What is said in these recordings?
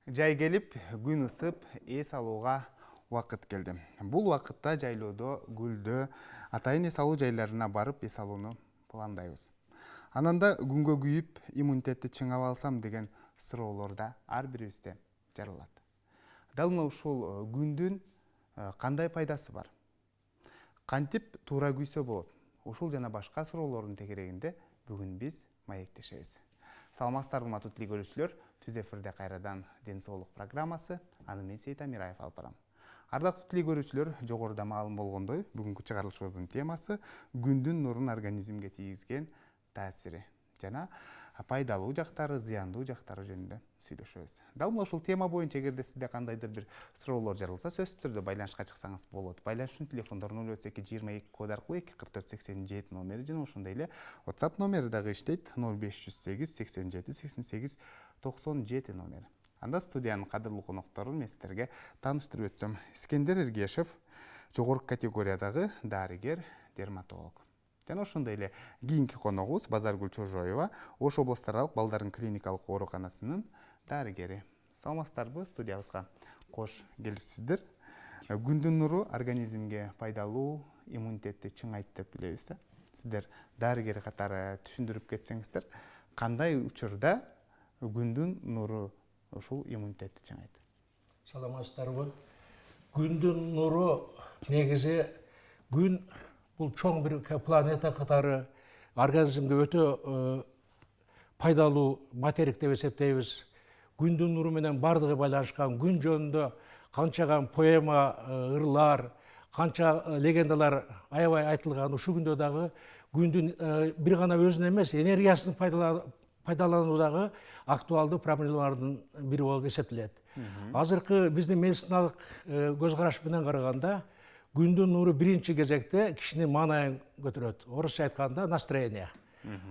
Жай келип, күн ысып, эс алууга вакыт келди. Бул вакытта жайлоодо, гүлдө, атайын эс алуу жайларына барып эс алууну пландайбыз. Ананда күнгө күйүп, иммунитетти чыңап алсам деген суроолор да ар бирибизде жаралат. Дал мына ушул күндүн кандай пайдасы бар? Кантип туура күйсө болот? Ушул жана башка суроолордун тегерегинде бүгүн биз маектешебиз. Саламатсыздар урматтуу тили көрүүчүлөр, түз эфирде кайрадан ден соолук программасы, аны мен Сейит Амираев алып барам. Ардактуу тили көрүүчүлөр, жогоруда маалым болгондой, бүгүнкү чыгарылышыбыздын темасы күндүн нурунун организмге тийгизген таасири жана пайдалуу жактары, зыяндуу жактары жөнүндө сүйлөшөбүз. Дал мына ушул тема боюнча эгерде сизде кандайдыр бир суроолор жаралса, сөзсүз түрдө байланышка чыксаңыз болот. Байланыш үчүн телефондор 082 код аркылуу 24487 номери жана ошондой эле WhatsApp номери дагы иштейт 0508 87 88 97 номери. Анда студиянын кадырлуу конокторун мен сиздерге тааныштырып өтсөм, Искендер Эргешев, жогорку категориядагы дарыгер, дерматолог. Жана ошондой эле кийинки коногубуз Базаргүл Чожоева, Ош областаралык балдардын клиникалык ооруканасынын дарыгери. Саламатсыздарбы, студиябызга кош келипсиздер. Күндүн нуру организмге пайдалуу, иммунитетти чыңайт деп билебиз да. Сиздер дарыгер катары түшүндүрүп кетсеңиздер, кандай учурда күндүн нуру ушул иммунитетти чыңайт? Саламатсыздарбы. Күндүн нуру негизи күн бул чоң бир планета катары организмге өтө пайдалуу материк деп эсептейбиз. Күндүн нуру менен бардыгы байланышкан. Күн жөнүндө канчаган поэма, ырлар, канча легендалар аябай айтылган. Ушул күндө дагы күндүн бир гана өзүн эмес, энергиясын пайдалануудагы актуалдуу проблемалардын бири болуп эсептелет. Азыркы биздин медициналык көз караш менен караганда күндүн нуру биринчи кезекте кишинин маанайын көтөрөт. Орусча айтканда настроение.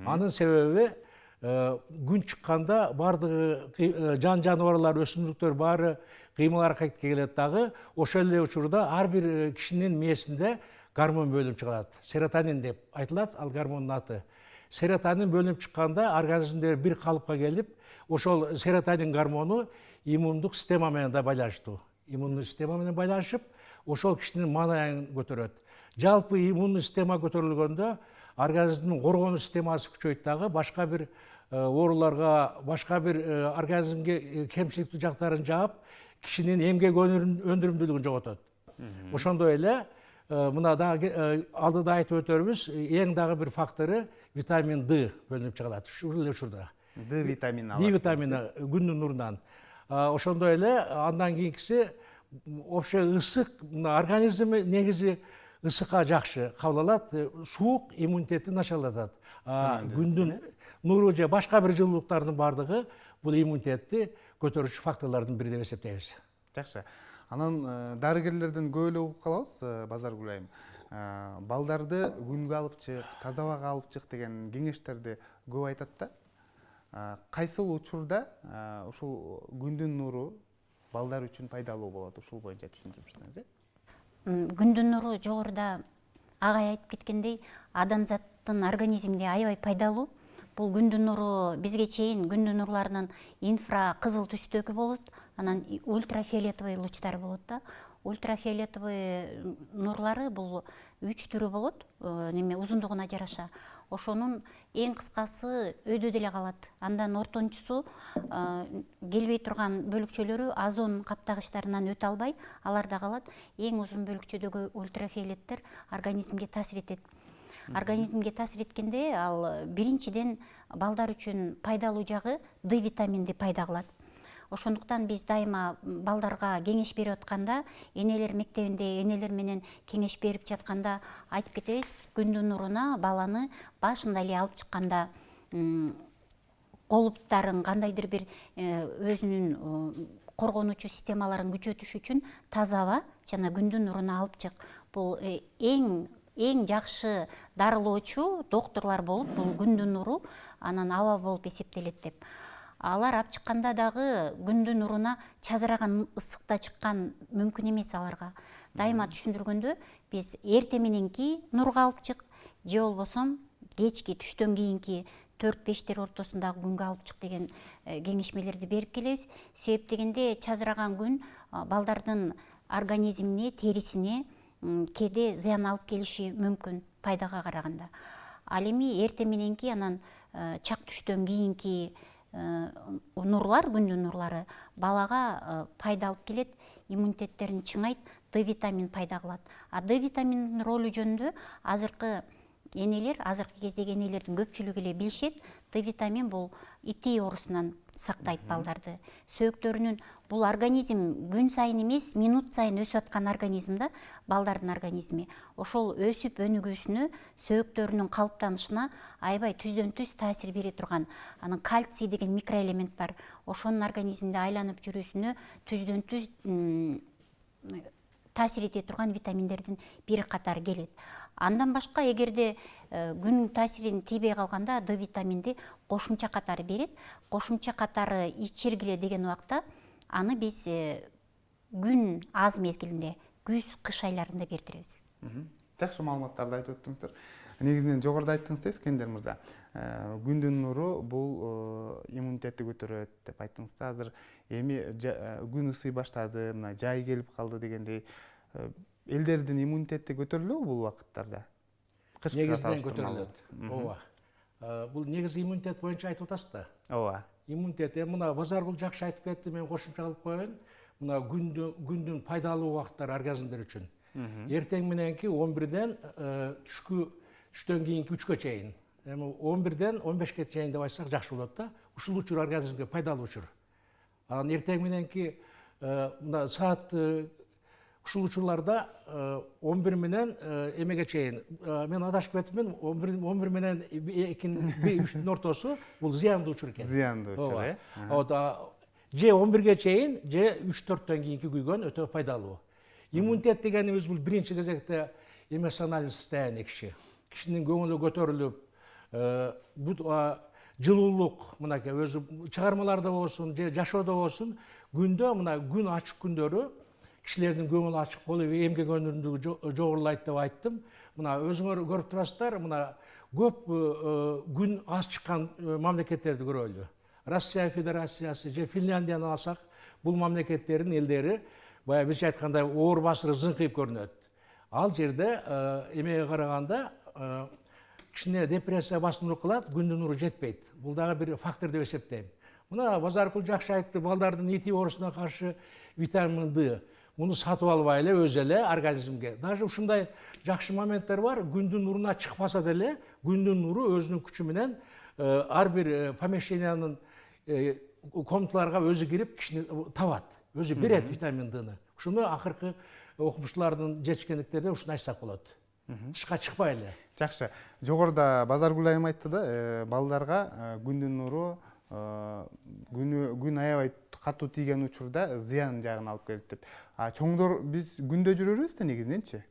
Анын себеби күн чыкканда бардыгы жан жаныбарлар, өсүмдүктөр баары кыймыл аракетке келет дагы. Ошол эле учурда ар бир кишинин мээсинде гормон бөлүнүп чыгат. Серотонин деп айтылат, ал гормондун аты. Серотонин бөлүнүп чыкканда организмде бир калыпка келип, ошол серотонин гормону иммундук система менен да байланыштуу. Иммундук система менен байланышып, ошол кишинин маанайын көтөрөт. Жалпы иммундук система көтөрүлгөндө организмдин коргонуч системасы күчөйт дагы, башка бир ооруларга, башка бир организмге кемчиликтүү жактарын жаап, кишинин эмгек өндүрүмдүүлүгүн жоготот. Ошондой эле мына дагы алдыда айтып өтөрбүз, эң дагы бир фактору витамин D бөлүнүп чыгат. Ушул эле учурда. D витамини D витамини күндүн нурунан. Ошондой эле андан кийинкиси вообще ысык, организм негизи ысыкка жакшы кабыл алат, суук иммунитетти начарлатат. Күндүн нуру же башка бир жылуулуктардын бардыгы бул иммунитетти көтөрүүчү факторлордун бири деп эсептейбиз. Жакшы. Анан дарыгерлерден көп эле угуп калабыз, Базаргүл айым. Балдарды күнгө алып чык, таза абага алып чык деген кеңештерди көп айтат да. Кайсыл учурда ушул күндүн нуру балдар үчүн пайдалуу болот? Ушул боюнча түшүндүрүп берсеңиз. Күндүн нуру жогоруда агай айтып кеткендей, адамзаттын организмине аябай пайдалуу. Бул күндүн нуру бизге чейин күндүн нурларынын инфра кызыл түстөгү болот, анан ультрафиолетовый лучтар болот да. Ультрафиолетовый нурлары бул 3 түрү болот, неме узундугуна жараша. Ошонун эң кыскасы өйдө деле калат. Андан ортончусу келбей турган бөлүкчөлөрү озон каптагычтарынан өтө албай, аларда калат. Эң узун бөлүкчөдөгү ультрафиолеттер организмге таасир этет. Организмге таасир эткенде ал биринчиден балдар үчүн пайдалуу жагы D витаминди пайда кылат. Ошондуктан биз дайыма балдарга кеңеш берип атканда, энелер мектебинде энелер менен кеңеш берип жатканда айтып кетебиз, күндүн нуруна баланы башында эле алып чыкканда колуптарын кандайдыр бир өзүнүн коргонуучу системаларын күчөтүш үчүн таза аба жана күндүн нуруна алып чык. Бул эң жакшы дарылоочу докторлор болуп, бул күндүн нуру анан аба болуп эсептелет деп. Алар алып чыкканда дагы күндүн нуруна чазыраган ысыкта чыккан мүмкүн эмес аларга. Дайыма түшүндүргөндө биз эрте мененки нурга алып чык, же болбосо кечки түштөн кийинки 4-5 ортосундагы күнгө алып чык деген кеңешмелерди берип келебиз. Себеп дегенде чажыраган күн балдардын организмине, терисине кээде зыян алып келиши мүмкүн пайдага караганда. Ал эми эртең мененки анан чак түштөн кийинки нурлар, күндүн нурлары балага пайда алып келет, иммунитеттерин чыңайт, D витамин пайда кылат. А D витаминдин ролу жөнүндө азыркы кездеги энелердин көпчүлүгү эле билишет. D витамин бул ити оорусунан сактайт балдарды. Сөөктөрүнүн бул организм күн сайын эмес, минут сайын өсүп аткан организм да, балдардын организми. Ошол өсүп өнүгүүсүнө, сөөктөрүнүн калыптанышына аябай түздөн-түз таасир бере турган. Анын кальций деген микроэлемент бар. Ошонун организмде айланып жүрүүсүнө түздөн-түз таасир ете турган витаминдердин бир катары келет. Андан башка эгерде күн таасирин тийбей калганда D витаминди кошумча катары берет. Кошумча катары ичиргиле деген убакта аны биз күн аз мезгилинде, күз-кыш айларында бердиребиз. Жакшы маалыматтарды айтып өттүңүздөр. Негизинен жогоруда айттыңыз Искендер мырза, күндүн нуру бул иммунитетти көтөрөт деп айттыңыз да. Азыр эми күн ысый баштады, мына жай келип калды дегендей, элдердин иммунитети көтөрүлөбү бул убакыттарда? Негизинен көтөрүлөт. Ооба. Бул негизи иммунитет боюнча айтып атасыз да. Ооба. Иммунитет, мына Базаргүл жакшы айтып кетти, мен кошумча кылып коеюн. Мына күндүн пайдалуу убакыттары организмдер үчүн. Эртең мененки 11ден түштөн кийинки 3кө чейин. Эми 11ден 15ке чейин деп айтсак жакшы болот да. Ушул учур организмге пайдалуу учур. Анан эртең мененки мына саат ушул учурларда 11 менен эмеге чейин. Мен адашып кетипмен, 11 менен 2-3-түн ортосу бул зыяндуу учур экен. Зыяндуу учур, э? Же 11ге чейин, же 3-4төн кийинки күйгөн өтө пайдалуу. Иммунитет дегенибиз бул биринчи кезекте эмоциональный состояние киши. Кишинин көңүлү көтөрүлүп, жылуулук, мынакей өзү чыгармаларда болсун, же жашоодо болсун, күндө мына күн ачык күндөрү кишилердин көңүлү ачык болуп, эмгек өнүгүүсү жогорулайт деп айттым. Мына өзүңөр көрүп турасыздар, мына көп күн аз чыккан мамлекеттерди көрөлү. Россия Федерациясы же Финляндияны алсак, бул мамлекеттердин элдери баягы бизче айтканда оор басыры зыңкыйып көрүнөт. Ал жерде эмеге караганда кичине депрессия басымдуулук кылат, күндүн нуру жетпейт. Бул дагы бир фактор деп эсептейм. Мына Базаркүл жакшы айтты, балдардын ити оорусуна каршы витамин D. Муну сатып албай эле өзү эле организмге. Даже ушундай жакшы моменттер бар. Күндүн нуруна чыкпаса деле, күндүн нуру өзүнүн күчү менен ар бир помещениянын комнаталарга өзү кирип кишини табат. Өзү берет витамин D-ны. Ушуну акыркы окумуштуулардын жетишкендиктерде ушуну айтсак болот. Тышка чыкпай эле. Жакшы. Жогоруда Базаргүл айым айтты да, балдарга күндүн нуру күн аябай катуу тийген учурда зыян жагын алып келет деп. Чоңдор биз күндө жүрөбүз да негизиненчи.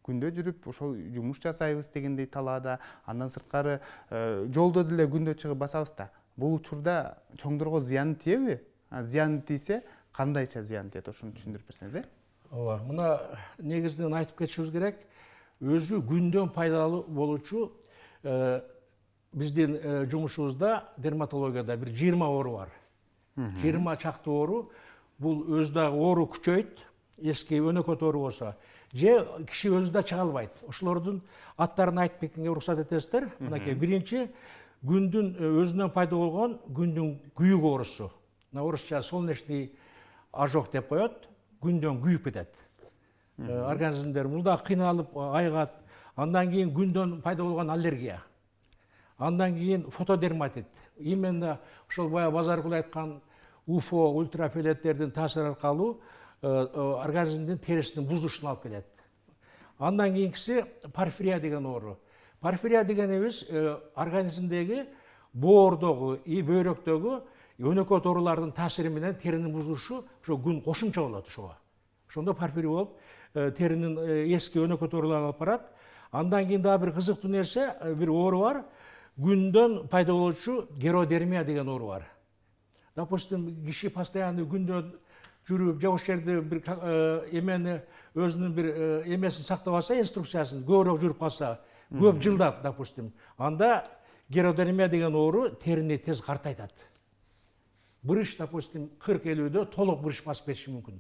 Күндө жүрүп, ошол жумуш жасайбыз дегендей талаада, андан сырткары жолдо деле күндө чыгып басабыз да. Бул учурда чоңдорго зыян тиеби? Зыян тийсе, кандайча зыян тиет? Ошону түшүндүрүп берсеңиз, Ооба, мына негизинен айтып кетишибиз керек. Өзү күндөн пайдалуу болуучу биздин жумушубузда, дерматологияда бир 20 оору бар. 20 чакты оору. Бул өзү дагы оору күчөйт, эски өнөкөт оору болсо. Же киши өзү да чыга албайт. Ошолордун аттарын айтып кеткенге уруксат этесиздер. Мынакей биринчи күндүн өзүнөн пайда болгон күндүн күйүк оорусу. На орусча солнечный ожог деп коет. Күндөн күйүп кетет. Организмдер мында кыйналып айгат. Андан кийин күндөн пайда болгон аллергия. Андан кийин фотодерматит. Именно ошол бая Базаркүл айткан УФО, ультрафиолеттердин таасири аркылуу организмдин терисинин бузулушуна алып келет. Андан кийинкиси порфирия деген оору. Порфирия дегенибиз организмдеги боордогу и бөйрөктөгү өнөкөт оорулардын таасири менен теринин бузулушу ошо күн кошумча болот ошого. Ошондо порфирия болуп теринин эски өнөкөт ооруларына алып барат. Андан кийин дагы бир кызыктуу нерсе, бир оору бар. Күндөн пайда болуучу геродермия деген оору бар. Допустим, киши постоянно күндөн жүрүп, же ошол жерде бир эмени өзүнүн бир эмесин сактап алса, инструкциясын көбүрөөк жүрүп калса, көп жылдап, допустим, анда геродонимия деген оору терини тез картайтат. Брыш, допустим, 40-50-дө толук брыш басып кетиши мүмкүн.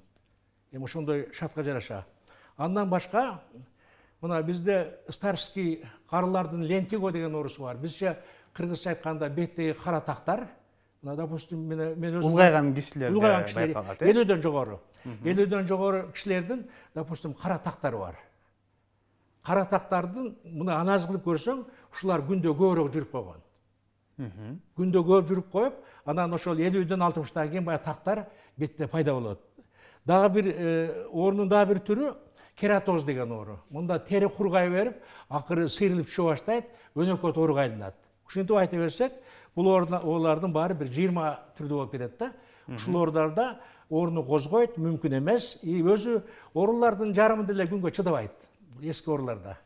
Эми ошондой шартка жараша. Андан башка мына бизде старский карылардын лентиго деген оорусу бар. Бизче кыргызча айтканда беттеги кара тактар. Мына допустим мен өзүм Улгайган кишилерде улгайган кишилер байкалат. 50-дөн жогору. 50-дөн жогору кишилердин допустим кара тактары бар. Кара тактардын мына анализ кылып көрсөң, ушулар күндө көбүрөөк жүрүп койгон. Күндө көп жүрүп коюп, анан ошол 50-дөн 60-тан кийин баягы тактар бетте пайда болот. Дагы бир оорунун дагы бир түрү кератоз деген оору. Мында тери кургай берип, акыры сыйрылып түшө баштайт, өнөкөт ооруга айланат. Ушинтип айта берсек, бул оорулардын баары бир 20 түрдүү болуп кетет да. Ушул ооруларда ооруну козгойт, мүмкүн эмес. Өзү оорулардын жарымы деле күнгө чыдабайт. Эски ооруларда.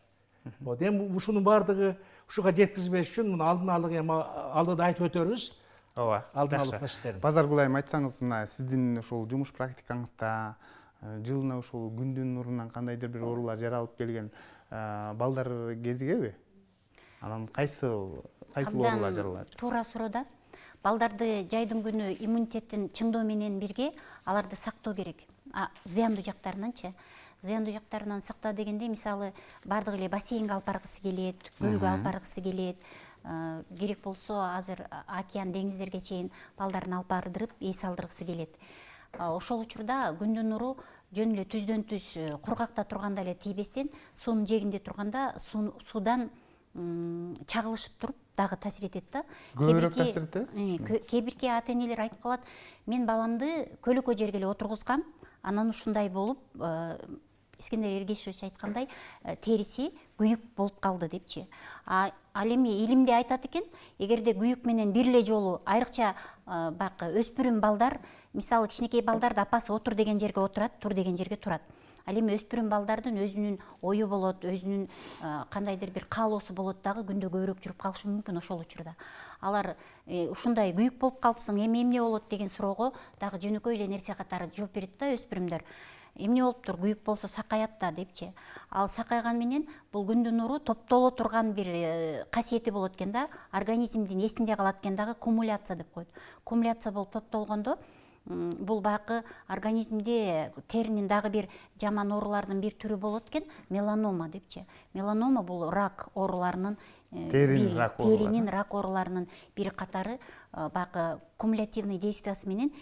Вот эми ушунун баардыгы ушуга жеткизбеш үчүн муну алдын алып эми алдыда айтып өтөрбүз. Ооба. Алдын алып нерселерин. Базаргүл айым, айтсаңыз, мына сиздин ушул жумуш практикаңызда жылына ушул күндүн нурунан кандайдыр бир оорулар жаралып келген балдар кезигеби? Анан кайсы оорулар жаралат? Туура суроо. Балдарды жайдын күнү иммунитеттин чыңдоо менен бирге аларды сактоо керек. Зыяндуу жактарынанчы. Зыяндуу жактарынан сакта дегенде, мисалы, бардык эле бассейнге алып баргысы келет, көлгө алып баргысы келет. Керек болсо азыр океан, деңиздерге чейин балдарын алып бардырып, эс алдыргысы келет. Ошол учурда күндүн нуру жөн эле түздөн түз кургакта турганда эле тийбестен, суунун жээгинде турганда суудан чагылышып туруп дагы таасир этет да. Көбүрөөк таасир этеби? Кээ-бирки ата-энелер айтып калат, мен баламды көлөкө жерге эле отургузгам, анан ушундай болуп, Искендер Эргешевич айткандай, териси күйүк болуп калды депчи. Ал эми илимде айтат экен, эгерде күйүк менен бир эле жолу айрыкча бак өспүрүм балдар, мисалы кичинекей балдарды апасы отур деген жерге отурат, тур деген жерге турат. Ал эми өспүрүм балдардын өзүнүн ою болот, өзүнүн кандайдыр бир каалоосу болот дагы, күндө көбүрөөк жүрүп калышы мүмкүн ошол учурда. Алар ушундай күйүк болуп калыпсың, эми эмне болот деген суроого дагы жөнөкөй эле нерсе катары жооп берет да өспүрүмдөр. Эмне болуптур, күйүк болсо сакаят да депчи. Ал сакайган менен бул күндүн нуру топтоло турган бир касиети болот экен да, организмдин эсинде калат экен дагы, кумуляция деп коет. Кумуляция болуп топтолгондо бул баягы организмде теринин дагы бир жаман оорулардын бир түрү болот экен, меланома депчи. Меланома бул рак ооруларынын теринин рак ооруларынын бир катары баягы кумулятивный действиясы менен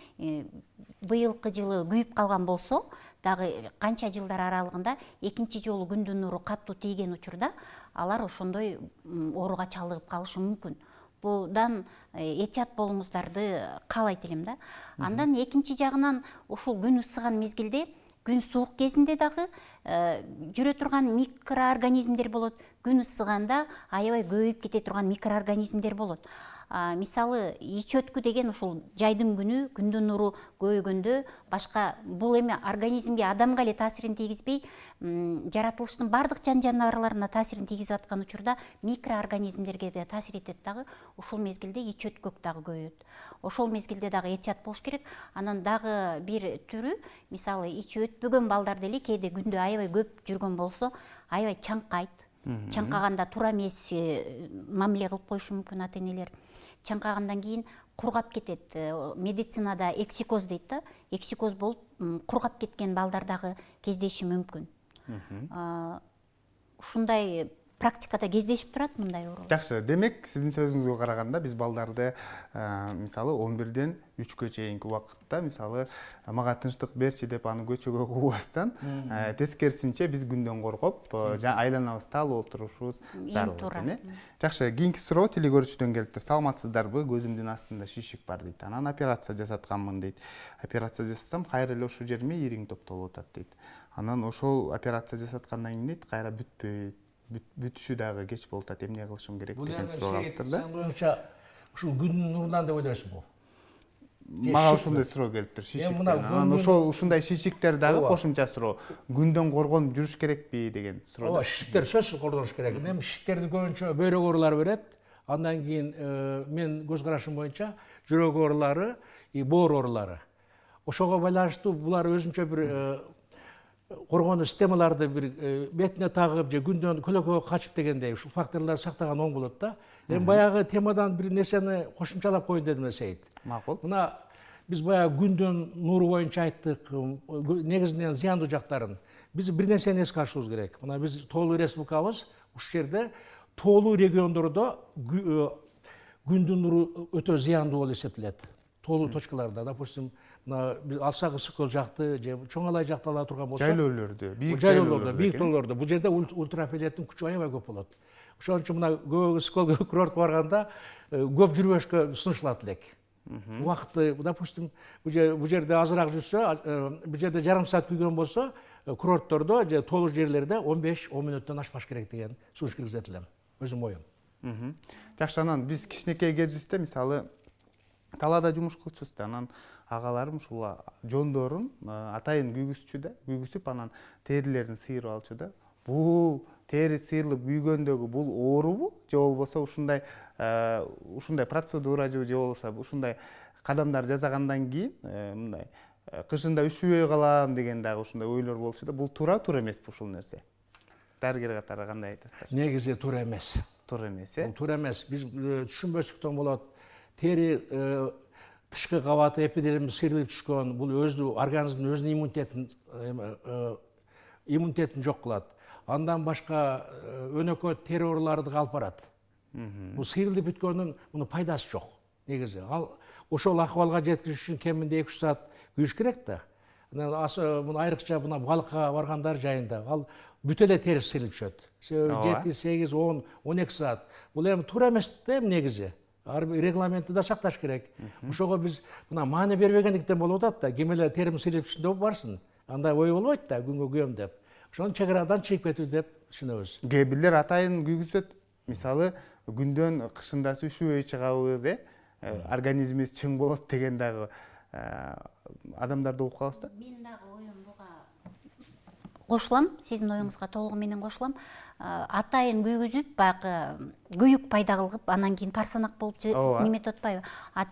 быйылкы жылы күйүп калган болсо, дагы канча жылдар аралыгында экинчи жолу күндүн нуру каттуу тийген учурда алар ошондой ооруга чалдыгып калышы мүмкүн. Будан этият болуңуздарды каалайт элем да. Андан экинчи жагынан ушул күн ысыган мезгилде, күн суук кезинде дагы жүрө турган микроорганизмдер болот. Күн ысыганда аябай көбөйүп кете турган микроорганизмдер болот. Мисалы, ич өткү деген ушул жайдын күнү, күндүн нуру көбөйгөндө башка бул эми организмге, адамга эле таасирин тийгизбей, жаратылыштын бардык жан жаныбарларына таасирин тийгизип аткан учурда микроорганизмдерге да таасир этет дагы. Ушул мезгилде ич өткөк дагы көбөйөт. Ошол мезгилде дагы этият болуш керек. Анан дагы бир түрү, мисалы, ич өтпөгөн балдар деле кээде күндө аябай көп жүргөн болсо, аябай чаңкайт. Чаңкаганда тура эмес мамиле кылып коюшу мүмкүн ата-энелер. Чаңкагандан кийин кургап кетет. Медицинада эксикоз дейт да. Эксикоз болуп кургап кеткен балдар дагы кездеши мүмкүн. Ушундай практикада кездешип турат мындай оору. Жакшы, демек сиздин сөзүңүзгө караганда биз балдарды мисалы 11-ден 3кө чейинки убакытта мисалы мага тынчтык берчи деп аны көчөгө куубастан тескерисинче биз күндөн коргоп, айланабызда алып отурушубуз зарыл экен. Жакшы, кийинки суроо телекөрүүчүдөн келиптир. Саламатсыздарбы? Көзүмдүн астында шишик бар дейт. Анан операция жасатканмын дейт. Операция жасасам кайра эле ошол жериме ириң топтолуп атат дейт. Анан ошол операция жасаткандан кийин дейт, кайра бүтпөйт. Бүтүшү дагы кеч болуп атат, эмне кылышым керек деген суроо алыптыр да. Сен боюнча ушул күндүн нурунан деп ойлойсуңбу? Мага ошондой суроо келиптир, шишик. Анан ушундай шишиктер дагы кошумча суроо. Күндөн коргонуп жүрүш керекпи деген суроо. Ооба, шишиктер сөзсүз коргонуш керек. Эми шишиктерди көбүнчө бөйрөк оорулары берет. Андан кийин мен көз карашым боюнча жүрөк оорулары, боор оорулары. Ошого байланыштуу булар өзүнчө бир коргонуу системаларды бир бетине тагып же күндөн көлөкөгө качып дегендей ушул факторлорду сактаган оң болот да. Эми баягы темадан бир нерсени кошумчалап коеюн дедим эле Сейит. Макул. Мына биз баягы күндүн нуру боюнча айттык, негизинен зыяндуу жактарын. Биз бир нерсени эске алышыбыз керек. Мына биз тоолуу республикабыз, ушул жерде тоолуу региондордо күндүн нуру өтө зыяндуу болуп эсептелет. Тоолуу точкаларда, допустим, мына биз алсак Ысык-Көл жакты же Чоң Алай жакты ала турган болсок, Жайлоолордо, бийик жайлоолордо, бийик тоолордо бул жерде ультрафиолеттин күчү аябай көп болот. Ошон үчүн мына Ысык-Көлгө курортко барганда көп жүрбөшкө сунушулат элек. Убакытты, допустим, бул жерде азыраак жүрсө, бул жерде жарым саат күйгөн болсо, курорттордо же тоолуу жерлерде 15-10 мүнөттөн ашпаш керек деген сунуш киргизет элем. Өзүм оюм. Жакшы, анан биз кичинекей кезибизде мисалы талаада жумуш кылчубуз да, анан агаларым ушул жондорун атайын күйгүзүп, анан терилерин сыйрып алчу да. Бул тери сыйрылып күйгөндөгү бул оорубу же болбосо ушундай процедура же болбосо ушундай кадамдар жасагандан кийин мындай кышында үшүбөй калам деген дагы ушундай ойлор болчу да. Бул туура эмеспи ушул нерсе? Дарыгер катары кандай айтасыздар? Негизи туура эмес. Туура эмес, э? Бул туура эмес. Биз түшүнбөстүктөн болот. Тери тышкы кабаты эпидермис сыйрылып түшкөн, бул организмдин өзүнүн иммунитетин жок кылат. Андан башка өнөкөт тери ооруларды алып барат. Бул сыйрылып бүткөндүн мунун пайдасы жок. Негизи ал ошол акыбалга жеткизиш үчүн кеминде 2-3 саат күйүш керек да. Муну айрыкча мына балыкка баргандар жайында ал бүт эле терisi сыйрылып түшөт. 7, 8, 10, 12 саат. Бул эми туура эмес да негизи. Регламентти да сакташ керек. Ошого биз мына маани бербегендиктен болуп атат да. Ким эле терим сыйрылып түшсүн деп барсын. Андай ой болбойт да, күнгө күйөм деп. Ошону чек арадан чыгып кетүү деп түшүнөбүз. Кээ бирлер атайын күйгүзөт. Мисалы күндөн кышында үшүбөй чыгабыз, организмибиз чың болот деген дагы адамдарды угуп каласыз да? Мен дагы оюм буга кошулам, сиздин оюңузга толугу менен кошулам. Атайын күйгүзүп, баягы күйүк пайда кылып, анан кийин парсанак болуп неметип атпайбы?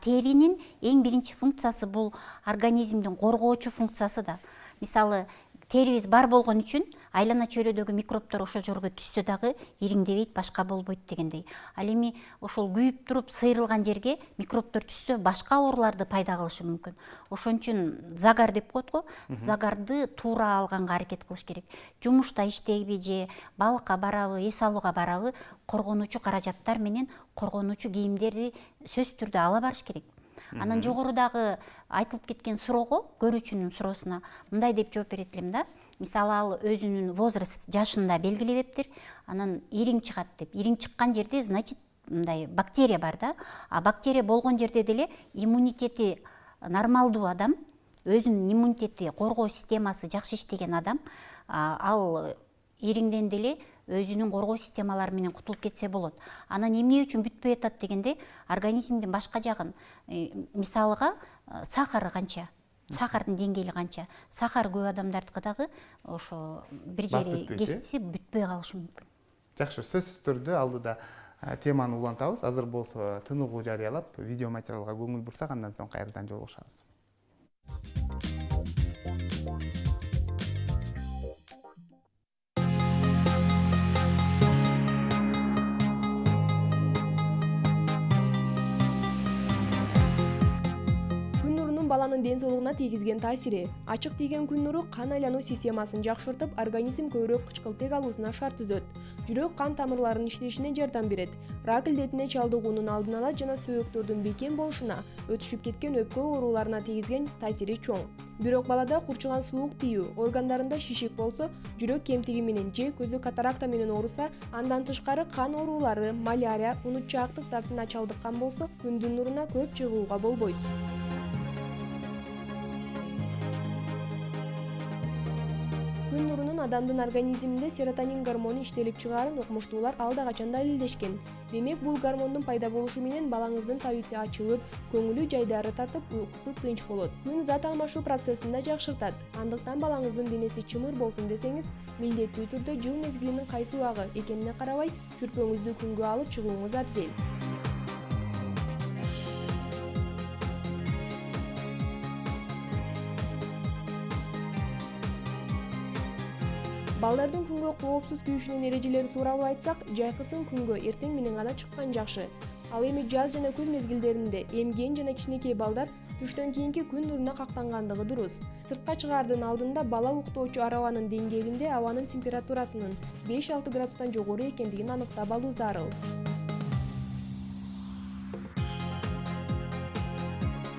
Теринин эң биринчи функциясы бул организмдин коргоочу функциясы да. Мисалы, терибиз бар болгон үчүн айлана чөйрөдөгү микробтор ошол жерге түшсө дагы ириңдебейт, башка болбойт дегендей. Ал эми ошол күйүп туруп сыйрылган жерге микробтор түшсө башка ооруларды пайда кылышы мүмкүн. Ошон үчүн загар деп коет го, загарды туура алганга аракет кылыш керек. Жумушта иштейби же балыкка барабы, эс алууга барабы, коргонуучу каражаттар менен коргонуучу кийимдерди сөзсүз түрдө ала барыш керек. Анан жогорудагы айтылып кеткен суроого, көрүүчүнүн суроосуна мындай деп жооп берет элем да. Мисалы ал өзүнүн возраст жашында белгилебептир, анан ириң чыгат деп. Ириң чыккан жерде, значит, мындай бактерия бар да. А бактерия болгон жерде деле иммунитети нормалдуу адам, өзүнүн иммунитети, коргоо системасы жакшы иштеген адам, ал ириңден деле өзүнүн коргоо системалары менен кутулуп кетсе болот. Анан эмне үчүн бүтпөй атат дегенде, организмдин башка жагын, мисалыга сахары канча, сахардын деңгээли канча, сахар көп адамдардыкы дагы ошо бир жери кесилсе бүтпөй калышы мүмкүн. Жакшы, сөзсүз түрдө алдыда теманы улантабыз. Азыр болсо тыныгуу жарыялап, видео материалга көңүл бурсак, андан соң кайрадан жолугушабыз. Баланын ден соолугуна тийгизген таасири. Ачык тийген күн нуру кан айлануу системасын жакшыртып, организм көбүрөөк кычкылтек алуусуна шарт түзөт. Жүрөк кан тамырларынын иштешине жардам берет. Рак илдетине чалдыгуунун алдын ала жана сөөктөрдүн бекем болушуна, өтүшүп кеткен өпкө ооруларына тийгизген таасири чоң. Бирок балада курчуган суук тийүү, органдарында шишик болсо, жүрөк кемтиги менен же көзү катаракта менен ооруса, андан тышкары кан оорулары, малярия, унутчаактык дартына чалдыккан болсо, күндүн нуруна көп чыгууга болбойт. Күн нурунун адамдын организминде серотонин гормону иштелип чыгаарын окумуштуулар алда качан далилдешкен. Демек, бул гормондун пайда болушу менен балаңыздын табити ачылып, көңүлү жайдары тартып, уйкусу тынч болот. Күн зат алмашуу процессин да жакшыртат. Андыктан балаңыздын денеси чымыр болсун десеңиз, милдеттүү түрдө жыл мезгилинин кайсы убагы экенине карабай, чүрпөңүздү күнгө алып чыгууңуз абзел. Балдардын күнгө коопсуз күйүшүнүн эрежелери тууралуу айтсак, жайкысын күнгө эртең менен гана чыккан жакшы. Ал эми жаз жана күз мезгилдеринде эмген жана кичинекей балдар түштөн кийинки күн нуруна кактангандыгы дурус. Сыртка чыгаардын алдында бала уктоочу арабанын деңгээлинде абанын температурасынын 5-6 градустан жогору экендигин аныктап алуу зарыл.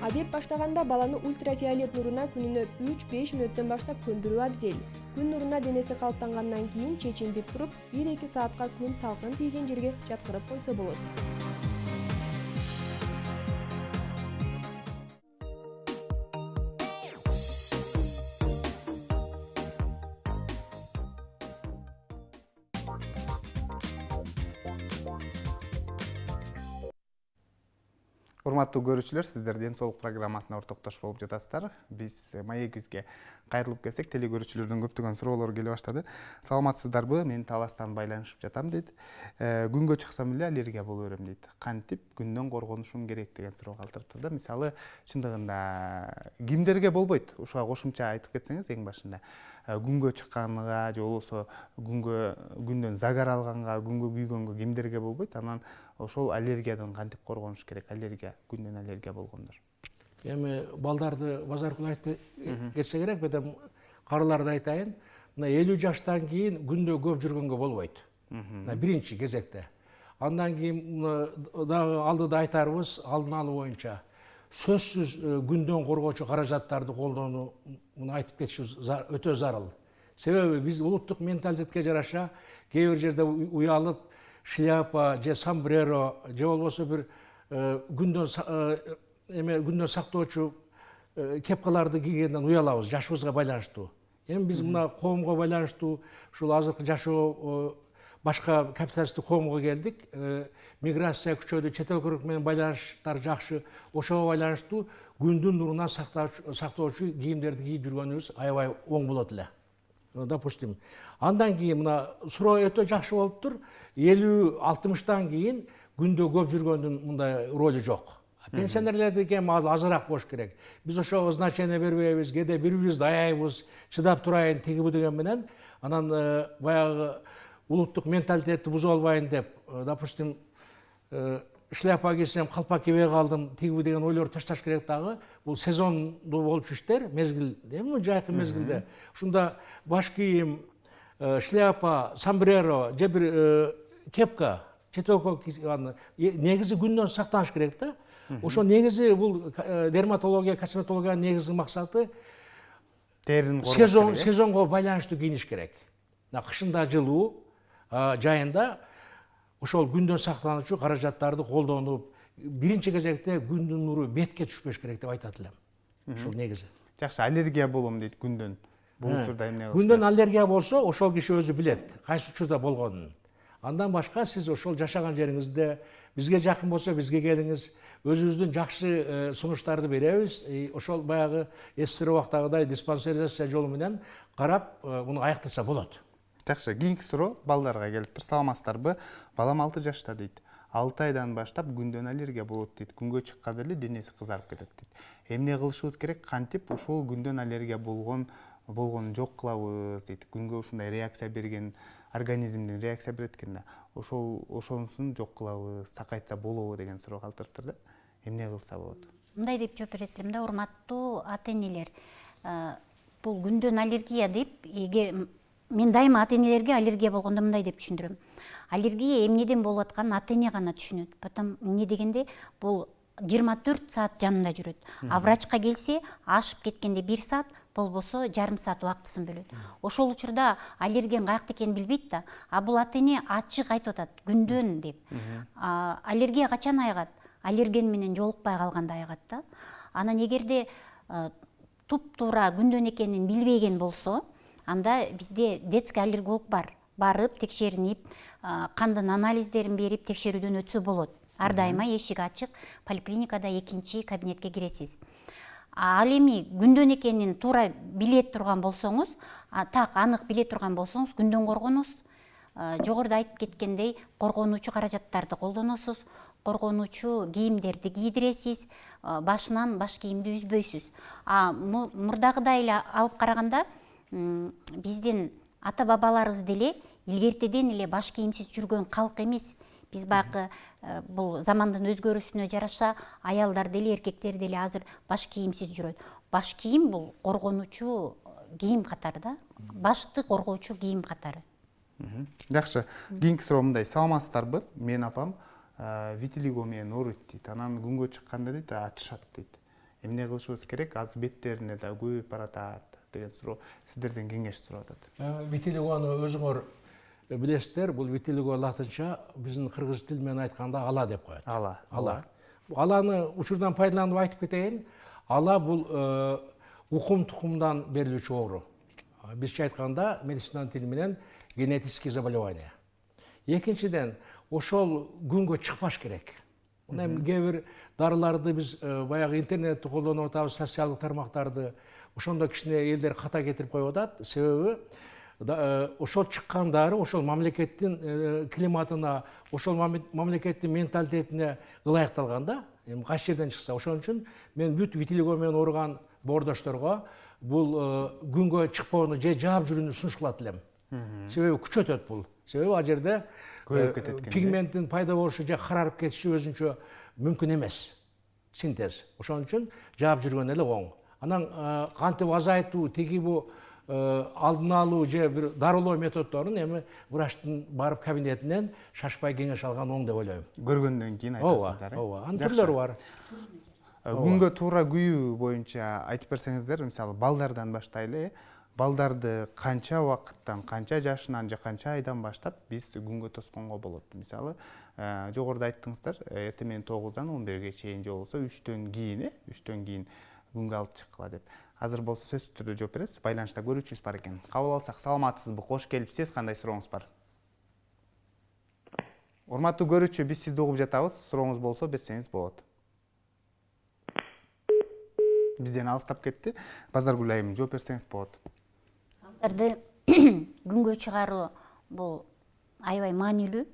Адеп баштаганда баланы ультрафиолет нуруна күнүнө 3-5 мүнөттөн баштап көндүрүү абзел. Күн нуруна денеси калыптангандан кийин чечилдип туруп, 1-2 саатка күн салкын тийген жерге жаткырып койсо болот. Урматтуу көрүүчүлөр, сиздер Ден соолук программасына ортоктош болуп жатасыздар. Биз маегибизге кайрылып келсек, теле көрүүчүлөрдөн көптөгөн суроолор келе баштады. Саламатсыздарбы? Мен Таластан байланышып жатам дейт. Күнгө чыксам эле аллергия боло берем дейт. Кантип күндөн коргонушум керек деген суроо калтырыптыр да. Мисалы, чындыгында кимдерге болбойт? Ушуга кошумча айтып кетсеңиз эң башында. Күнгө чыкканга же болбосо күндөн загар алганга, күнгө күйгөнгө кимдерге болбойт? Анан ошол аллергиядан кантип коргонуш керек? Аллергия, күндөн аллергия болгондор. Эми балдарды базаркы айтып кетсе керек, бедем карыларды айтайын. Мына 50 жаштан кийин күндө көп жүргөнгө болбойт. Мына биринчи кезекте. Андан кийин дагы алдыда айтарбыз, алдын алуу боюнча сөзсүз күндөн коргоочу каражаттарды колдонуу айтып кетишибиз өтө зарыл. Себеби биз улуттук менталитетке жараша кээ бир жерде уялып шляпа же сомбреро же болбосо бир күндөн сактоочу кепкаларды кийгенден уялабыз жашыбызга байланыштуу. Эми биз мына коомго байланыштуу ушул азыркы жашоо башка капиталисттик коомго келдик. Миграция күчөдү, чет өлкөлөр менен байланыштар жакшы. Ошого байланыштуу күндүн нурунан сактоочу кийимдерди кийип жүргөнүбүз аябай оң болот эле. Допустим. Андан кийин мына суроо өтө жакшы болуптур. 50-60тан кийин күндө көп жүргөндүн мындай ролу жок. Пенсионерлердики эми азыраак болуш керек. Биз ошого значение бербейбиз, кээде бири-бирибизди аяйбыз, чыдап турайын тиги деген менен, анан баягы улуттук менталитетти бузуп албайын деп, допустим, шляпа кийсем, калпак кийбей калдым, тиги деген ойлорду ташташ керек дагы. Бул сезондуу болчу иштер, мезгил, эми жайкы мезгилде. Ушунда баш кийим, шляпа, сомбреро, же бир кепка, четелкө негизи күндөн сактаныш керек да. Ошо негизи бул дерматология, косметологиянын негизги максаты Терин коргош сезонго байланыштуу кийиниш керек. Кышында жылуу, жайында ошол күндөн сактануучу каражаттарды колдонуп, биринчи кезекте күндүн нуру бетке түшпөш керек деп айтат элем. Ушул негизи. Жакшы, аллергия болом дейт күндөн. Бул учурда эмне кылыш керек? Күндөн аллергия болсо, ошол киши өзү билет, кайсы учурда болгонун. Андан башка сиз ошол жашаган жериңизде бизге жакын болсо бизге келиңиз, өзүбүздүн жакшы сунуштарды беребиз. Ошол баягы СССР убактагыдай диспансеризация жолу менен карап, муну аяктаса болот. Жакшы, кийинки суроо балдарга келиптир. Саламатсыздарбы? Балам 6 жашта дейт. 6 айдан баштап күндөн аллергия болот дейт. Күнгө чыкканда эле денеси кызарып кетет дейт. Эмне кылышыбыз керек? Кантип ушул күндөн аллергия болгонун жок кылабыз дейт. Күнгө ушундай реакция берген, организмден реакция берет экен да. Ошонусун жок кылабыз, сакайтса болобу деген суроо калтырыптыр да. Эмне кылса болот? Мындай деп жооп берет элем да, урматтуу ата-энелер. Бул күндөн аллергия деп, мен дайыма ата-энелерге аллергия болгондо мындай деп түшүндүрөм. Аллергия эмнеден болуп атканын ата-эне гана түшүнөт. Эмне дегенде бул 24 саат жанында жүрөт. А врачка келсе, ашып кеткенде 1 саат, болбосо жарым саат убактысын бөлөт. Ошол учурда аллерген каякта экенин билбейт да. А бул ата-эне ачык айтып атат, күндөн деп. Аллергия качан айыгат? Аллерген менен жолукпай калганда айыгат да. Анан эгерде туп-туура күндөн экенин билбеген болсо, анда бизде детский аллерголог бар. Барып, текшеринип, кандын анализдерин берип, текшерүүдөн өтсө болот. Ар дайыма эшик ачык, поликлиникада 2-чи кабинетке киресиз. Ал эми күндөн экенин туура биле турган болсоңуз, так анык биле турган болсоңуз, күндөн коргонуңуз. Жогоруда айтып кеткендей, коргонуучу каражаттарды колдоносуз, коргонуучу кийимдерди кийдиресиз, башынан баш кийимди үзбөйсүз. Мурдагыдай эле алып караганда, биздин ата бабаларыбыз деле илгертеден эле баш кийимсиз жүргөн калк эмес. Биз баягы бул замандын өзгөрүүсүнө жараша аялдар деле эркектер деле азыр баш кийимсиз жүрөт. Баш кийим бул коргонуучу кийим катары да. Башты коргоочу кийим катары. Жакшы. Кийинки суроо мындай: саламатсыздарбы? Мен апам витилиго менен ооруйт дейт. Анан күнгө чыкканда дейт ачышат дейт. Эмне кылышыбыз керек? Азыр беттерине да көбөйүп баратат деген суроо. Сиздерден кеңеш сурап атат. Витилигону өзүңөр билесиздер, бул витилиго латынча биздин кыргыз тили менен айтканда ала деп коет. Ала. Аланы учурдан пайдаланып айтып кетейин. Ала бул укум тукумдан берилүүчү оору. Бизче айтканда медицина тили менен генетический заболевание. Экинчиден, ошол күнгө чыкпаш керек. Эми кээ бир дарыларды биз баягы интернетти колдонуп атабыз, социалдык тармактарды. Ошондо кичине элдер ката кетирип коюп атат. Себеби ошол чыккан дары ошол мамлекеттин климатына, ошол мамлекеттин менталитетине ылайыкталган да. Эми кайсы жерден чыкса, ошон үчүн мен бүт витилиго менен ооруган боордошторго бул күнгө чыкпоону же жаап жүрүүнү сунуш кылат элем. Себеби күчөтөт бул. Себеби ал жерде пигменттин пайда болушу же карарып кетиши өзүнчө мүмкүн эмес. Синтез. Ошон үчүн жаап жүргөн эле оң. Анан кантип азайтуу, тиги бу алдын алуу же бир дарылоо методдорун эми врачтын барып кабинетинен шашпай кеңеш алган оң деп ойлойм. Көргөндөн кийин айтасыздар. Ооба. Анын түрлөрү бар. Күнгө туура күйүү боюнча айтып берсеңиздер, мисалы балдардан баштайлы, балдарды канча убакыттан, канча жашынан же канча айдан баштап биз күнгө тосконго болот? Мисалы, жогоруда айттыңыздар, эртең менен 9-дан 11-ге чейин же болбосо 3-төн кийин күнгө алып чыккыла деп. Азыр болсо сөзсүз түрдө жооп бересиз. Байланышта көрүүчүбүз бар экен. Кабыл алсак, саламатсызбы? Кош келипсиз. Кандай сурооңуз бар? Урматтуу көрүүчү, биз сизди угуп жатабыз. Сурооңуз болсо берсеңиз болот. Бизден алыстап кетти. Базаргүл айым, жооп берсеңиз болот. Балдарды күнгө чыгаруу бул аябай маанилүү.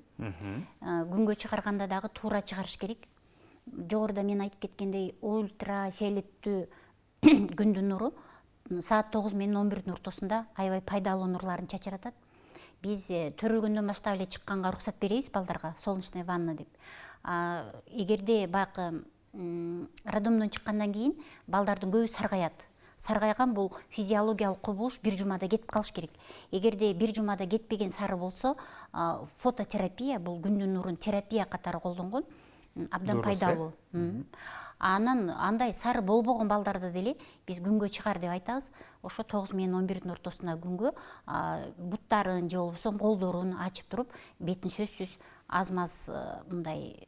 Күнгө чыгарганда дагы туура чыгарыш керек. Жогоруда мен айтып кеткендей, ультрафиолеттүү күндүн нуру саат 9 менен 11-дин ортосунда аябай пайдалуу нурларын чачыратат. Биз төрөлгөндөн баштап эле чыкканга уруксат беребиз балдарга, солнечная ванна деп. Эгерде баягы роддомдон чыккандан кийин балдардын көбү саргайат. Саргайган бул физиологиялык кубулуш бир жумада кетип калыш керек. Эгерде бир жумада кетпеген сары болсо, фототерапия, бул күндүн нурун терапия катары колдонгон, абдан пайдалуу. Анан андай сары болбогон балдарды деле биз күнгө чыгар деп айтабыз. Ошо 9 менен 11-дин ортосунда күнгө буттарын же болбосо колдорун ачып туруп, бетин сөзсүз аз-маз мындай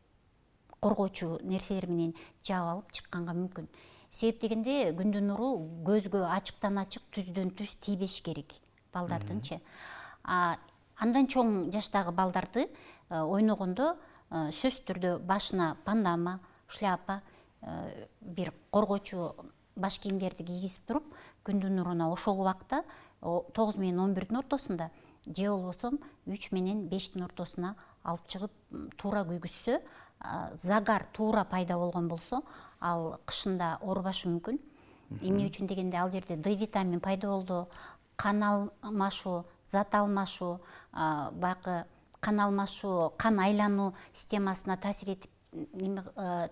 коргоочу нерселер менен жаап алып чыкканга мүмкүн. Себеп дегенде күндүн нуру көзгө ачыктан ачык, түздөн түз тийбеш керек балдардынчы. Андан чоң жаштагы балдарды ойногондо сөзсүз түрдө башына пандама, шляпа, бир коргоочу баш кийимдерди кийгизип туруп, күндүн нуруна ошол убакта 9 менен 11-дин ортосунда же болбосо 3 менен 5-дин ортосуна алып чыгып туура күйгүзсө, загар туура пайда болгон болсо, ал кышында оорубашы мүмкүн. Эмне үчүн дегенде ал жерде D витамин пайда болду, кан алмашуу, зат алмашуу, баягы кан алмашуу, кан айлануу системасына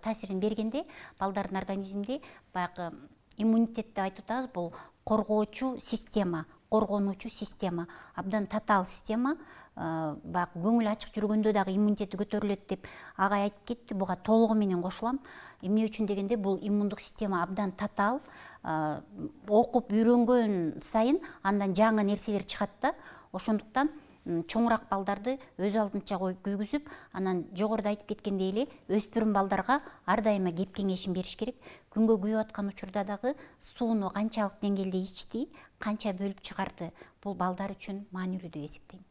таасирин бергенде балдардын организминде баягы иммунитет деп айтып атабыз, бул коргоочу система, коргонуучу система, абдан татаал система. Баягы көңүл ачык жүргөндө дагы иммунитети көтөрүлөт деп агай айтып кетти. Буга толугу менен кошулам. Эмне үчүн дегенде бул иммундук система абдан татаал. Окуп үйрөнгөн сайын андан жаңы нерселер чыгат да. Ошондуктан чоңураак балдарды өз алдынча коюп күйгүзүп, анан жогоруда айтып кеткендей эле өспүрүм балдарга ар дайыма кеп кеңешин бериш керек. Күнгө күйүп аткан учурда дагы сууну канчалык деңгээлде ичти, канча бөлүп чыгарды, бул балдар үчүн маанилүү деп эсептейм.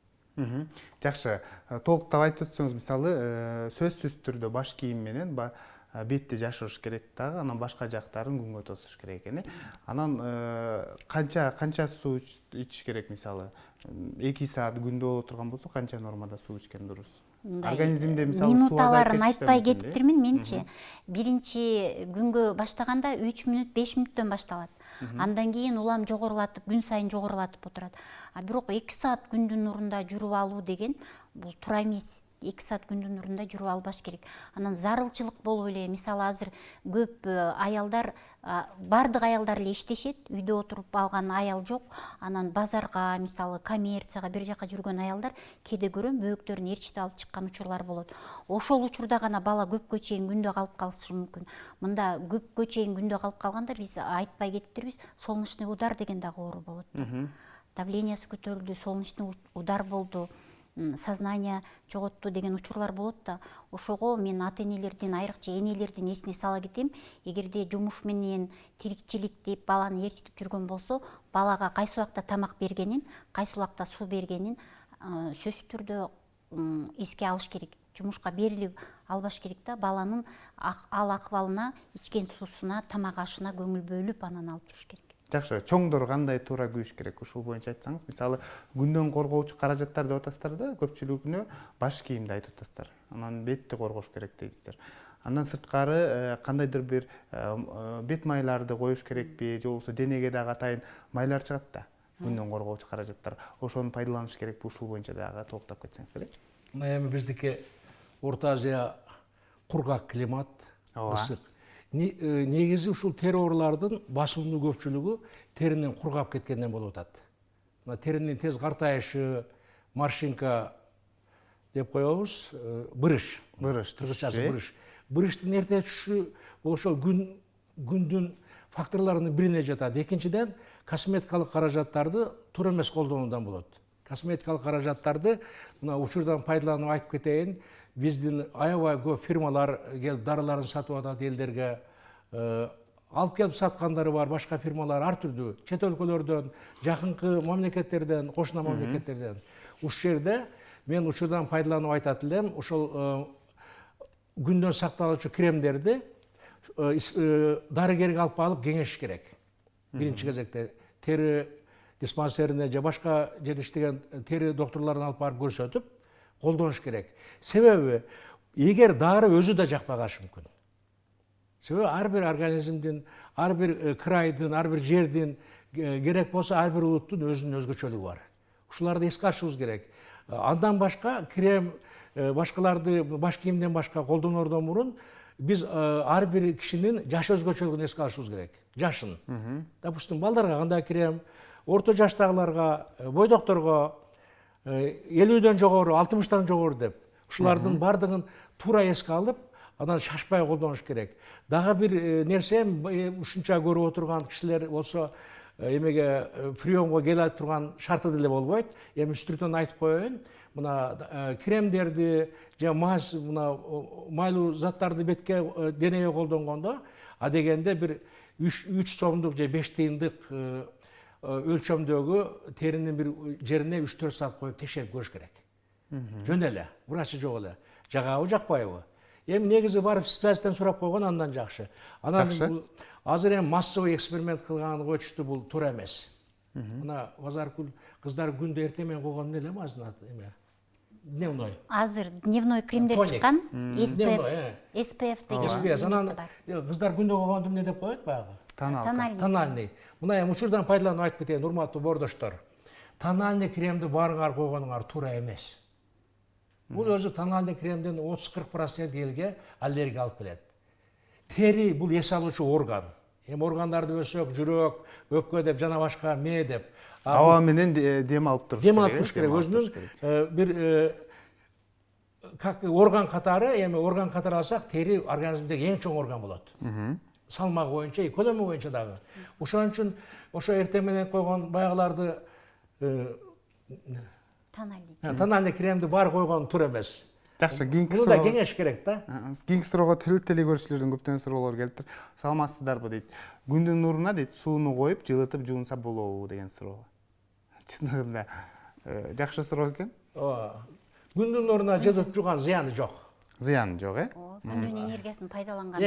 Жакшы, толуктап айтып өтсөңүз, мисалы, сөзсүз түрдө баш кийим менен бетти жашырыш керек дагы, анан башка жактарын күнгө тосуш керек экен. Анан канча суу ичиш керек, мисалы? 2 саат күндө боло турган болсо, канча нормада суу ичкен дурус? Организмде мисалы суу азайып кетиши айтпай кетиптирмин менчи. Биринчи күнгө баштаганда 3 мүнөт, 5 мүнөттөн башталат. Андан кийин улам жогорулатып, күн сайын жогорулатып отурат. А бирок 2 саат күндүн нурунда жүрүп алуу деген бул туура эмес. 2 саат күндүн нурунда жүрүп албаш керек. Анан зарылчылык болуп эле, мисалы азыр көп аялдар, бардык аялдар эле иштешет, үйдө отуруп алган аял жок. Анан базарга, мисалы коммерцияга, бир жака жүргөн аялдар кээде көрөм бөөктөрүн ээрчитип алып чыккан учурлар болот. Ошол учурда гана бала көпкө чейин күндө калып калышы мүмкүн. Мында көпкө чейин күндө калып калганда биз айтпай кетиптирбиз, солнечный удар деген дагы оору болот. Давлениясы көтөрүлдү, солнечный удар болду, сознание жоготту деген учурлар болот да. Ошого мен ата-энелердин, айрыкча энелердин эсине сала кетем. Эгерде жумуш менен тирикчилик деп баланы ээрчитип жүргөн болсо, балага кайсы убакта тамак бергенин, кайсы убакта суу бергенин сөзсүз түрдө эске алыш керек. Жумушка берилип албаш керек да, баланын ал акыбалына, ичкен суусуна, тамак ашына көңүл бөлүп анан алып жүрүш керек. Жакшы, чоңдор кандай туура күйүш керек? Ушул боюнча айтсаңыз, мисалы күндөн коргоочу каражаттар деп атасыздар да, көпчүлүгүнө баш кийимди айтып атасыздар. Анан бетти коргош керек дейсиздер. Андан сырткары кандайдыр бир бет майларды коюш керекпи, же болбосо денеге дагы атайын майлар чыгат да, күндөн коргоочу каражаттар. Ошону пайдаланыш керекпи? Ушул боюнча дагы толуктап кетсеңиздер. Мына эми биздики Орто Азия кургак климат, ысык. Негизи ушул тери оорулардын басымдуу көпчүлүгү теринин кургап кеткенден болуп атат. Мына теринин тез картайышы, морщинка деп коебуз, бырыш. Кыргызчасы бырыш. Бырыштын эрте түшүшү бул ошол күндүн факторлорунун бирине жатат. Экинчиден, косметикалык каражаттарды туура эмес колдонуудан болот. Косметикалык каражаттарды мына учурдан пайдаланып айтып кетейин. Биздин аябай көп фирмалар келип дарыларын сатып атат элдерге. Алып келип саткандары бар, башка фирмалар ар түрдүү, чет өлкөлөрдөн, жакынкы мамлекеттерден, кошуна мамлекеттерден. Ушул жерде мен учурдан пайдаланып айтат элем, ошол күндөн сакталуучу кремдерди дарыгерге алып барып кеңешиш керек. Биринчи кезекте тери диспансерине же башка жерде иштеген тери докторлорун алып барып көрсөтүп колдонуш керек. Себеби эгер дары өзү да жакпай калышы мүмкүн. Себеби ар бир организмдин, ар бир крайдын, ар бир жердин керек болсо ар бир улуттун өзүнүн өзгөчөлүгү бар. Ушуларды эске алышыбыз керек. Андан башка крем, башкаларды баш кийимден башка колдонордон мурун биз ар бир кишинин жаш өзгөчөлүгүн эске алышыбыз керек. Жашын. Допустим, балдарга кандай крем, орто жаштагыларга, бойдокторго 50дөн жогору, 60тан жогору деп. Ушулардын бардыгын туура эске алып, анан шашпай колдонуш керек. Дагы бир нерсе, ушунча көрүп отурган кишилер болсо, эмеге приемго келе турган шарты деле болбойт. Эми үстүртөн айтып коеюн. Мына кремдерди же мазь, мына майлуу заттарды бетке, денеге колдонгондо, адегенде бир 3 сомдук же 5 тыйындык өлчөмдөгү теринин бир жерине 3-4 саат коюп текшерип көрүш керек. Жөн эле, врачы жок эле. Жагабы, жакпайбы? Эми негизи барып специалисттен сурап койгон андан жакшы. Анан азыр эми массовый эксперимент кылган коючту бул туура эмес. Мына Базаркүл кыздар күндө эртең менен койгон эмне эле азыр эме? Дневной. Азыр дневной кремдер чыккан, SPF деген. SPF. Анан кыздар күндө койгонду эмне деп коет баягы? Тональный. Мына эми учурдан пайдаланып айтып кетейин, урматтуу бордоштор. Тональный кремди баарыңар койгонуңар туура эмес. Бул өзү тональный кремдин 30-40% элге аллергия алып келет. Тери бул эс алуучу орган. Эми органдарды өсөк, жүрөк, өпкө деп, жана башка мээ деп. Аба менен дем алып туруш керек. Дем алып туруш керек. Өзүнүн бир как орган катары, эми орган катары алсак, тери организмдеги эң чоң орган болот. Салмагы боюнча, көлөмү боюнча дагы. Ошон үчүн ошо эртең менен койгон баягыларды тональный кремди бар койгон туура эмес. Жакшы, кийинки суроо. Муну да кеңеш керек да. Кийинки суроого телекөрүүчүлөрдөн көптөн суроолор келиптир. Саламатсыздарбы дейт. Күндүн нуруна дейт, сууну коюп, жылытып жуунса болобу деген суроо. Чындыгында жакшы суроо экен. Күндүн нуруна жылытып жууган зыяны жок. Зыяны жок, Күндүн энергиясын пайдаланган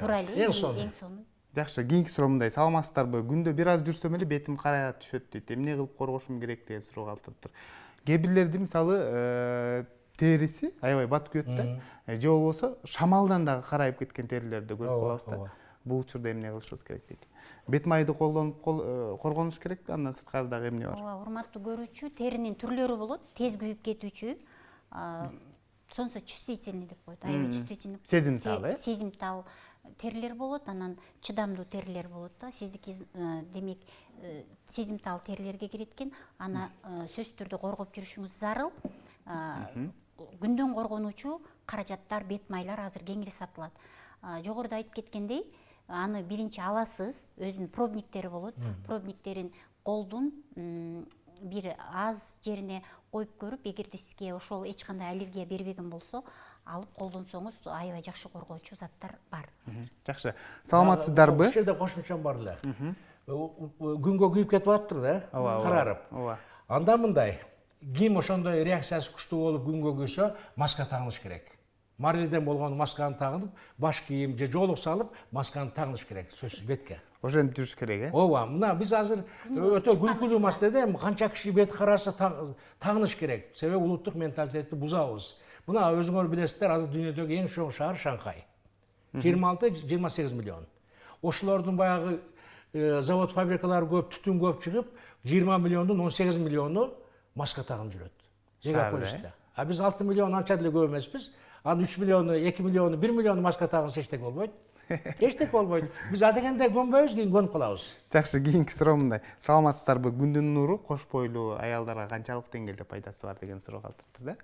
туура эле эң сонун. Жакшы, кийинки суроо мындай. Саламатсыздарбы? Күндө бир аз жүрсөм эле бетим карая түшөт дейт. Эмне кылып коргошум керек деген суроо калтырыптыр. Кээ бирлерди мисалы териси аябай батып кетет да. Же болбосо шамалдан дагы карайып кеткен терилерди көрүп калабыз да. бул учурда эмне кылышыбыз керек дейт. Бет майды колдонуп коргонуш керекпи? Андан сырткары дагы эмне бар? Ооба, урматтуу көрүүчү, теринин түрлөрү болот. Тез күйүп кетүүчү, сонусо чувствительный деп коет. Аябай чувствительный. Сезимтал, Сезимтал терилер болот, анан чыдамдуу терилер болот да. Сиздики демек сезимтал терилерге кирет экен. Аны сөзсүз түрдө коргоп жүрүшүңүз зарыл. Күндөн коргонуучу каражаттар, бет майлар азыр кеңири сатылат. Жогоруда айтып кеткендей, аны биринчи аласыз, өзүнүн пробниктери болот. Пробниктерин колдун бир аз жерине коюп көрүп, эгерде сизге ошол эч кандай аллергия бербеген болсо, алып колдонсоңуз аябай жакшы коргоочу заттар бар. Жакшы. Саламатсыздарбы? Ушул жерде кошумчам бар эле. Күнгө күйүп кетип атыптыр да, карарып. Ооба. Анда мындай, ким ошондой реакциясы күчтүү болуп күнгө күйсө, маска тагыныш керек. Марлиден болгон масканы тагынып, баш кийим же жоолук салып, масканы тагыныш керек, сөзсүз бетке. Ошентип жүрүш керек, Ооба, мына биз азыр өтө күлкүлүү маселе да, канча киши бет караса тагыныш керек. Себеби улуттук менталитетти бузабыз. Мына өзүңөр билесиздер, азыр дүйнөдөгү эң чоң шаар Шанхай. 26-28 миллион. Ошолордун баягы завод фабрикалары көп, түтүн көп чыгып, 20 миллиондун 18 миллиону маска тагып жүрөт. Мегаполисте. А биз 6 миллион анча деле көп эмеспиз. Анын 3 миллиону, 2 миллиону, 1 миллиону маска тагылса эчтеке болбойт. Эчтеке болбойт. Биз адегенде көнбөйбүз, кийин көнүп калабыз. Жакшы, кийинки суроо мындай. Саламатсыздарбы? Күндүн нуру кош бойлуу аялдарга канчалык деңгээлде пайдасы бар деген суроо калтырыптыр да.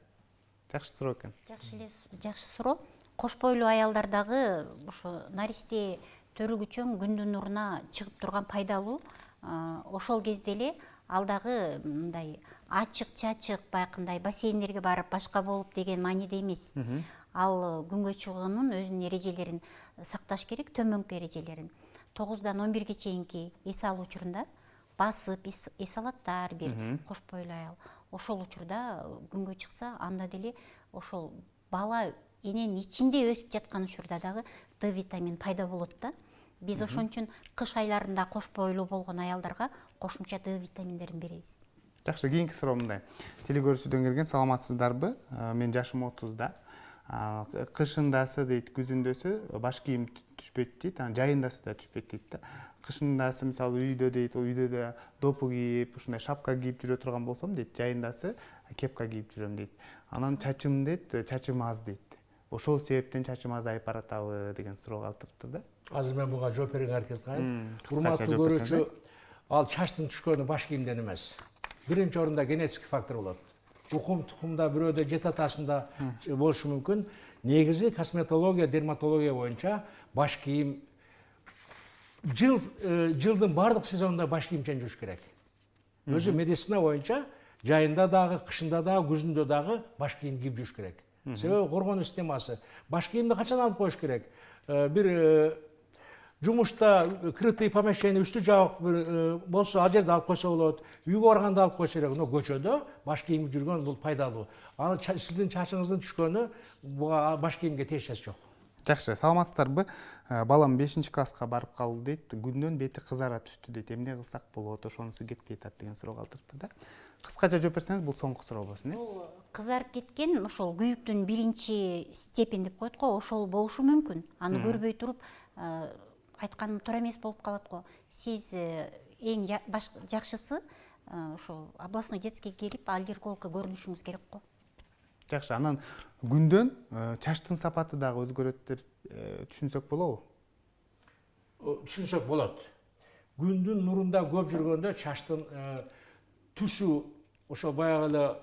Жакшы суроо экен. Жакшы суроо. Кош бойлуу аялдардагы ошо наристе төрүгүчөң күндүн нуруна чыгып турган пайдалуу. Ошол кезде эле ал дагы мындай ачык чачык баягындай бассейндерге барып башка болуп деген мааниде эмес. Ал күнгө чыгуунун өзүнүн эрежелерин сакташ керек, төмөнкү эрежелерин. 9-дан 11-ге чейинки эс алуу учурунда басып эс алаттар бир кош бойлуу аял. Ошол учурда күнгө чыкса, анда деле ошол бала эненин ичинде өсүп жаткан учурда дагы Д витамин пайда болот да. Биз ошон үчүн кыш айларында кош бойлуу болгон аялдарга кошумча Д витаминдерин беребиз. Жакшы, кийинки суроо мындай. Телекөрүүчүдөн келген, саламатсыздарбы? Мен жашым 30-да. Кышындасы дейт, күзүндөсү баш кийим түшпөйт дейт, жайындасы да түшпөйт дейт да. Кышындасы мисалы үйдө дейт, үйдө да допу кийип, ушундай шапка кийип жүрө турган болсом дейт, жайындасы кепка кийип жүрөм дейт. Анан чачым дейт, чачым аз дейт. Ошол себептен чачым азайып баратабы деген суроо калтырыптыр да. Азыр мен буга жооп берүүгө аракет кылайын. Урматтуу көрүүчү, ал чачтын түшкөнү баш кийимден эмес. Биринчи орунда генетикалык фактор болот. Укум тукумда бирөөдө жет атасында болушу мүмкүн. Негизи косметология, дерматология боюнча баш кийим жылдын бардык сезонунда баш кийимчен жүрүш керек. Өзү медицина боюнча жайында дагы, кышында дагы, күзүндө дагы баш кийим кийип жүрүш керек. Себеби коргонуу системасы. Баш кийимди качан алып коюш керек? Бир жумушта крытый помещение үстү жабык болсо, ал жерде алып койсо болот. Үйгө барганда алып койсо керек. Но көчөдө баш кийим жүргөн бул пайдалуу. Ал сиздин чачыңыздын түшкөнү буга баш кийимге тиешеси жок. Жакшы, саламатсыздарбы? Балам 5-класска барып калды дейт. Күндөн бети кызара түштү дейт. Эмне кылсак болот? Ошонусу кетпей атат деген суроо калтырыптыр да. Кыскача жооп берсеңиз, бул соңку суроо болсун, Бул кызарып кеткен ошол күйүктүн биринчи степень деп коет го, ошол болушу мүмкүн. Аны көрбөй туруп айтканым туура эмес болуп калат го. Сиз эң жакшысы ошо областной детскийге келип аллерголгко көрүнүшүңүз керек го. Жакшы, анан күндөн чачтын сапаты дагы өзгөрөт деп түшүнсөк болобу? Түшүнсөк болот. Күндүн нурунда көп жүргөндө чачтын түсү ошо баягы эле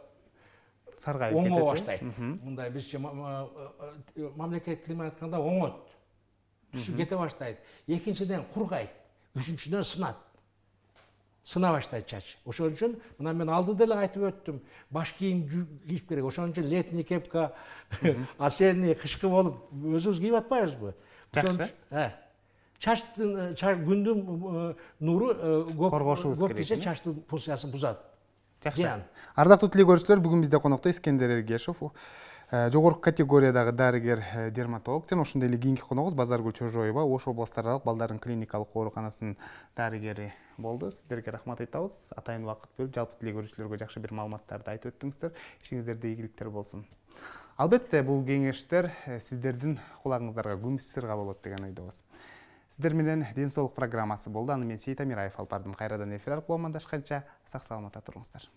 Саргайып кетет. оңо баштайт. Мындай бизче мамлекет тилинен айтканда оңот. Түсү кете баштайт. Экинчиден кургайт. Үчүнчүдөн сынат. Сына баштайт чач. Ошон үчүн мына мен алдыда эле айтып өттүм. Баш кийим кийип керек. Ошон үчүн летний кепка, осенний, кышкы болуп өзүбүз кийип атпайбызбы? Жакшы. Чачтын күндүн нуру Коргошубуз керек. Чачтын функциясын бузат. Жакшы. Ардактуу телекөрүүчүлөр, бүгүн бизде конокто Искендер Эргешев, жогорку категориядагы дарыгер дерматолог жана ошондой эле кийинки коногубуз Базаргүл Чожоева, Ош областаралык балдардын клиникалык ооруканасынын дарыгери болду. Сиздерге рахмат айтабыз. Атайын убакыт бөлүп, жалпы телекөрүүчүлөргө жакшы бир маалыматтарды айтып өттүңүздөр. Ишиңиздерде ийгиликтер болсун. Албетте, бул кеңештер сиздердин кулагыңыздарга күмүш сырга болот деген ойдобуз. Сіздер менен ден соолук программасы болду. Аны мен Сейит Амираев алып бардым. Кайрадан эфир аркылуу амандашканча сак саламатта туруңуздар.